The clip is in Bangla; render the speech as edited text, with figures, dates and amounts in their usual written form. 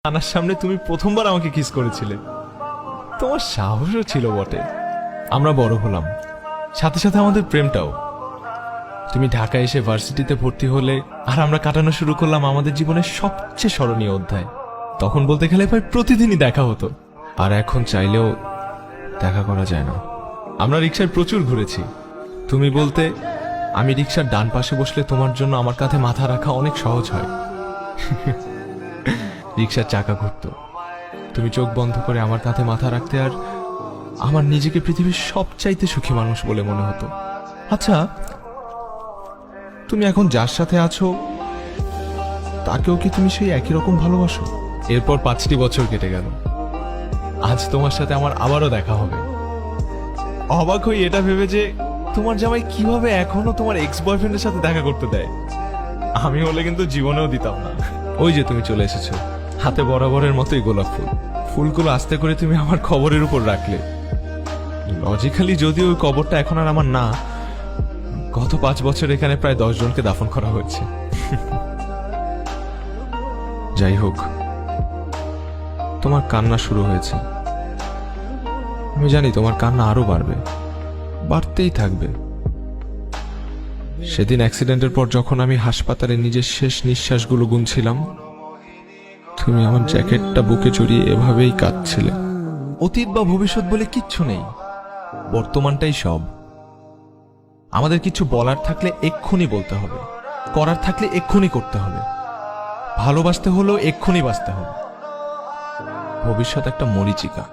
আনার সামনে তুমি প্রথমবার আমাকে কিস করেছিলে। তোমার সাহসও ছিল বটে। আমরা বড় হলাম, সাথে সাথে আমাদের প্রেমটাও। তুমি ঢাকায় এসে ভার্সিটিতে ভর্তি হলে আর আমরা কাটানো শুরু করলাম আমাদের জীবনের সবচেয়ে স্মরণীয় অধ্যায়। তখন বলতে গেলে প্রায় প্রতিদিনই দেখা হতো, আর এখন চাইলেও দেখা করা যায় না। আমরা রিক্সায় প্রচুর ঘুরেছি। তুমি বলতে, আমি রিক্সার ডান পাশে বসলে তোমার জন্য আমার কাঁধে মাথা রাখা অনেক সহজ হয়। রিক্সার চাকা ঘুরত, তুমি চোখ বন্ধ করে আমার কাঁধে মাথা রাখতে, আর আমার নিজেকে পৃথিবীর সবচাইতে সুখী মানুষ বলে মনে হতো। আচ্ছা, তুমি এখন যার সাথে আছো তাকেও কি তুমি সেই একই রকম ভালোবাসো? এরপর 5টি বছর কেটে গেল। আজ তোমার সাথে আমার আবারও দেখা হবে। অবাক হই এটা ভেবে যে তোমার জামাই কিভাবে এখনো তোমার এক্স বয়ফ্রেন্ডের সাথে দেখা করতে দেয়। আমি হলে কিন্তু জীবনেও দিতাম না। ওই যে তুমি চলে এসেছো, হাতে বরাবরের মতোই গোলাপ ফুল। ফুলগুলো আস্তে করে তুমি আমার কবরের উপর রাখলে। লজিক্যালি যদিও ওই কবরটা এখন আর আমার না, গত 5 বছর এখানে প্রায় 10 জনকে দাফন করা হয়েছে। যাই হোক, তোমার কান্না শুরু হয়েছে। আমি জানি তোমার কান্না আরো বাড়বে, বাড়তেই থাকবে। সেদিন অ্যাক্সিডেন্টের পর যখন আমি হাসপাতালে নিজের শেষ নিঃশ্বাসগুলো গুনছিলাম, তুমি আমার জ্যাকেটটা বুকে জড়িয়ে এভাবেই কাঁদছিলে। অতীত বা ভবিষ্যৎ বলে কিচ্ছু নেই, বর্তমানটাই সব। আমাদের কিছু বলার থাকলে এক্ষুনি বলতে হবে, করার থাকলে এক্ষুনি করতে হবে। ভালোবাসতে হলেও এক্ষুনি বাঁচতে হবে। ভবিষ্যৎ একটা মরীচিকা।